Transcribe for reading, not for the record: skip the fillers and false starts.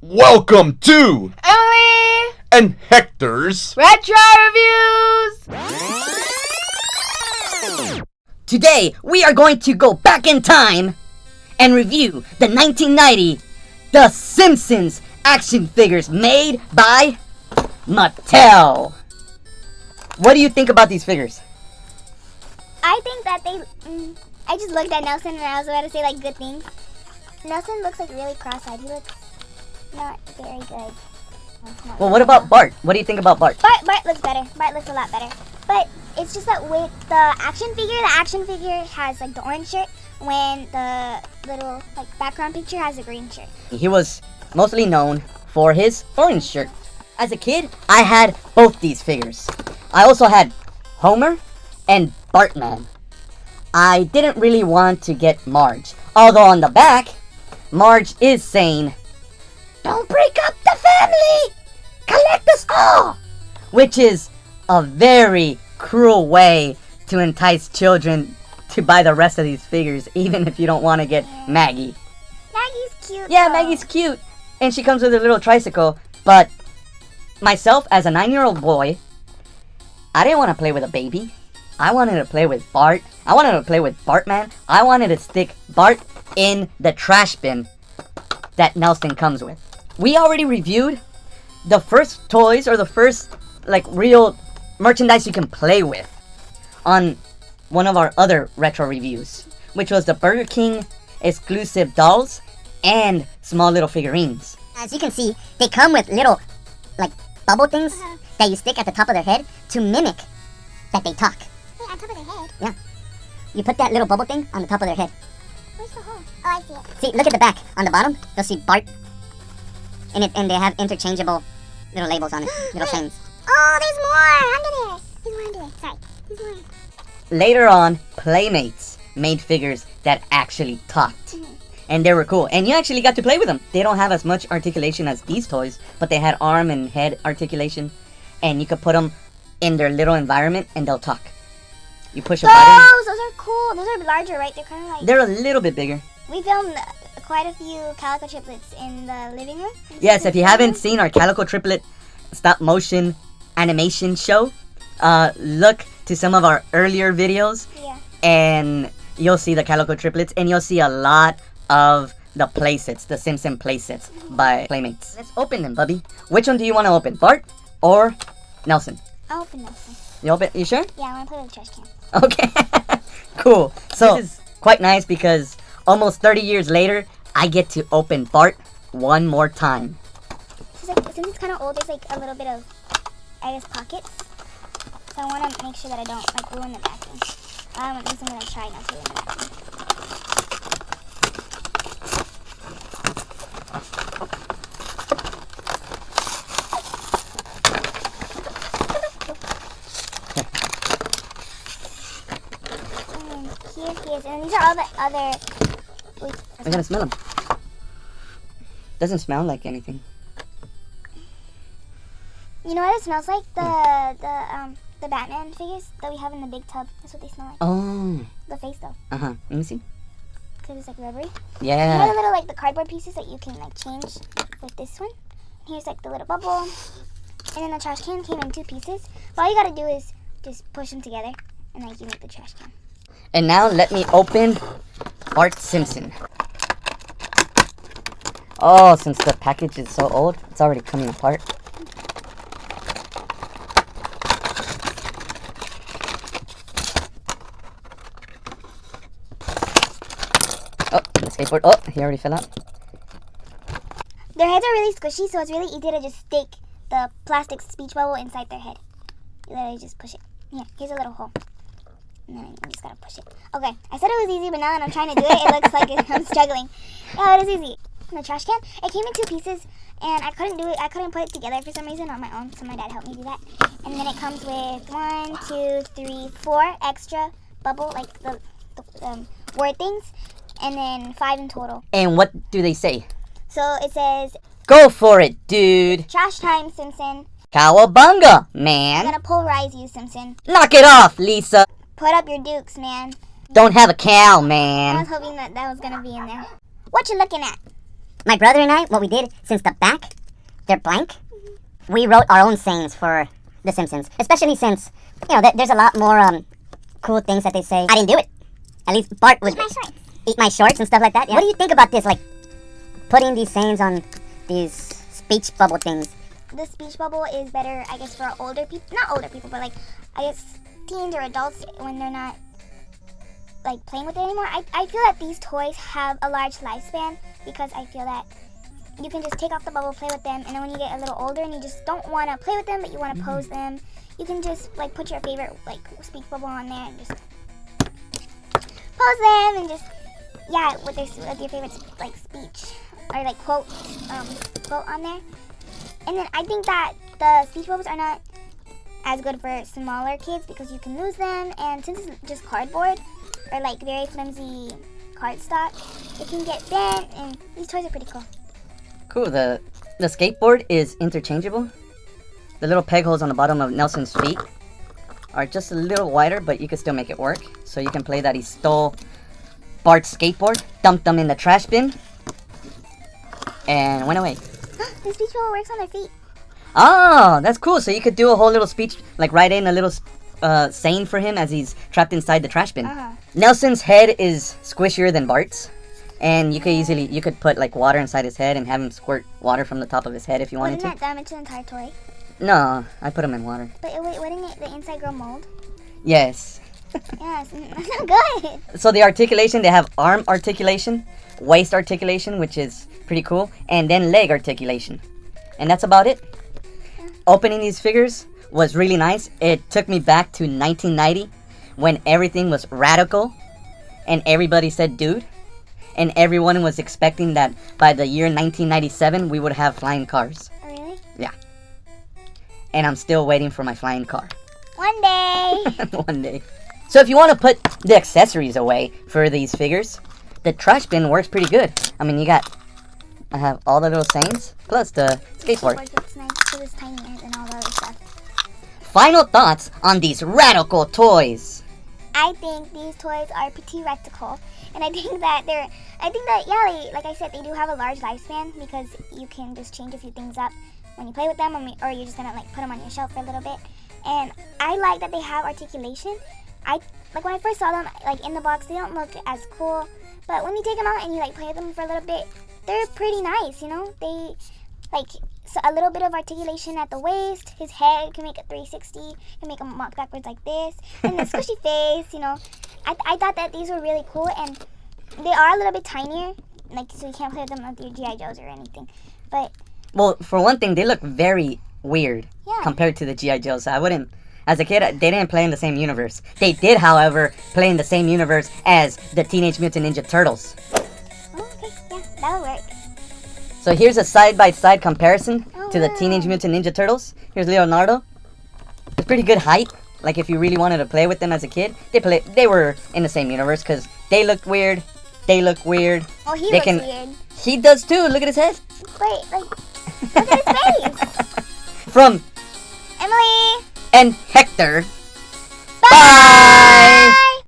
Welcome to Emily and Hector's Retro Reviews! Today, we are going to go back in time and review the 1990 The Simpsons action figures made by Mattel. What do you think about these figures? I think that I just looked at Nelson and I was about to say, like, good things. Nelson looks, like, really cross-eyed. He looks not very good. Well, what about Bart? What do you think about Bart? Bart looks better. Bart looks a lot better. But it's just that with the action figure has, like, the orange shirt, when the little, like, background picture has a green shirt. He was mostly known for his orange shirt. As a kid, I had both these figures. I also had Homer and Bartman. I didn't really want to get Marge. Although on the back, Marge is saying, "Don't break up the family! Collect us all!" Which is a very cruel way to entice children to buy the rest of these figures, even if you don't want to get Maggie. Maggie's cute. Yeah, though. Maggie's cute. And she comes with a little tricycle. But myself, as a 9-year-old boy, I didn't want to play with a baby. I wanted to play with Bart. I wanted to play with Bartman. I wanted to stick Bart in the trash bin that Nelson comes with. We already reviewed the first toys, or the first, like, real merchandise you can play with on one of our other retro reviews, which was the Burger King exclusive dolls and small little figurines. As you can see, they come with little, like, bubble things that you stick at the top of their head to mimic that they talk. Wait, on top of their head? Yeah. You put that little bubble thing on the top of their head. Where's the hole? Oh, I see it. See, look at the back. On the bottom, you'll see Bart. And they have interchangeable little labels on it, little things. Oh, there's more under there. There's more under there. Sorry. There's more. Later on, Playmates made figures that actually talked. And they were cool. And you actually got to play with them. They don't have as much articulation as these toys, but they had arm and head articulation. And you could put them in their little environment and they'll talk. You push a button. Those are cool. Those are larger, right? They're kind of like... They're a little bit bigger. We filmed quite a few Calico triplets in the living room. Yes, if you haven't seen our Calico Triplet stop motion animation show, look to some of our earlier videos. Yeah. And you'll see the Calico Triplets, and you'll see a lot of the playsets, the Simpson playsets by Playmates. Let's open them, Bubby. Which one do you want to open, Bart or Nelson? I'll open Nelson. You sure? Yeah, I want to play with the trash can. Okay. Cool. So this is quite nice because almost 30 years later, I get to open Bart one more time. Since it's kind of old, there's like a little bit of, I guess, pockets. So I want to make sure that I don't, like, ruin the backing. At least I'm going to try not to ruin the backing. Here he is. And these are all the other... Wait, I gotta smell them. Doesn't smell like anything. you know what it smells like? The Batman figures that we have in the big tub. That's what they smell like. Oh. The face, though. Uh-huh. Let me see. Because it's, like, rubbery. Yeah. You know the little, like, the cardboard pieces that you can, like, change with this one? Here's, like, the little bubble. And then the trash can came in 2 pieces. But all you gotta do is just push them together. And, like, you make the trash can. And now let me open Bart Simpson. Oh, since the package is so old, it's already coming apart. Oh, the skateboard. Oh, he already fell out. Their heads are really squishy, so it's really easy to just stick the plastic speech bubble inside their head. You literally just push it. Here, here's a little hole. And then I just gotta push it. Okay, I said it was easy, but now that I'm trying to do it, it looks like I'm struggling. Yeah, it is easy. In the trash can, it came in 2 pieces, and I couldn't do it. I couldn't put it together for some reason on my own, so my dad helped me do that. And then it comes with 1, 2, 3, 4 extra bubble, like the word things, and then 5 in total. And what do they say? So it says, "Go for it, dude." "Trash time, Simpson. Cowabunga, I'm man. gonna polarize you, Simpson. Knock it off, Lisa. Put up your dukes, man." Don't have a cow, I man. was hoping that was gonna be in there. What you looking at? My brother and I, what we did, since the back, they're blank, we wrote our own sayings for The Simpsons. Especially since, there's a lot more cool things that they say. I didn't do it. At least Bart would eat my shorts and stuff like that. Yeah. What do you think about this, like, putting these sayings on these speech bubble things? The speech bubble is better, I guess, for older people. Not older people, but like, I guess, teens or adults when they're not like playing with it anymore. I feel that these toys have a large lifespan because I feel that you can just take off the bubble, play with them, and then when you get a little older and you just don't want to play with them but you want to pose them, you can just like put your favorite like speech bubble on there and just pose them and just with your favorite like speech or like quote on there. And then I think that the speech bubbles are not as good for smaller kids because you can lose them, and since it's just cardboard or like very flimsy cardstock, it can get bent, and these toys are pretty cool. Cool. The skateboard is interchangeable. The little peg holes on the bottom of Nelson's feet are just a little wider, but you can still make it work. So you can play that he stole Bart's skateboard, dumped them in the trash bin, and went away. The speech bubble works on their feet. Oh, that's cool. So you could do a whole little speech, like write in a little saying for him as he's trapped inside the trash bin. Nelson's head is squishier than Bart's, and you could put like water inside his head and have him squirt water from the top of his head if you wanted Wouldn't to. that damage the entire toy? No, I put him in water. But wait, wouldn't the inside grow mold? Yes. Yes, that's not good. So the articulation, they have arm articulation, waist articulation, which is pretty cool, and then leg articulation. And that's about it. Opening these figures was really nice. It took me back to 1990 when everything was radical and everybody said dude. And everyone was expecting that by the year 1997 we would have flying cars. Oh, really? Yeah. And I'm still waiting for my flying car. One day. One day. So if you want to put the accessories away for these figures, the trash bin works pretty good. I mean, I have all the little sayings, plus the skateboard. It's nice because it's tinier than all the other stuff. Final thoughts on these radical toys. I think these toys are pretty radical, and I think that like I said, they do have a large lifespan because you can just change a few things up when you play with them, or you're just gonna like put them on your shelf for a little bit. And I like that they have articulation. Like when I first saw them like in the box, they don't look as cool, but when you take them out and you like play with them for a little bit, they're pretty nice, They like a little bit of articulation at the waist. His head can make a 360, can make him walk backwards like this, and the squishy face, I thought that these were really cool, and they are a little bit tinier, like so you can't play with them with your G.I. Joes or anything. But well, for one thing, they look very weird compared to the G.I. Joes. I wouldn't. As a kid, they didn't play in the same universe. They did, however, play in the same universe as the Teenage Mutant Ninja Turtles. okay, yeah, that'll work. So here's a side-by-side comparison to the wow. Teenage Mutant Ninja Turtles. Here's Leonardo. It's pretty good height. Like if you really wanted to play with them as a kid, they were in the same universe because they looked weird. They look weird. Oh, he They looks can- weird. He does too. Look at his head. Wait, look at his face. From Emily. and Hector. Bye. Bye.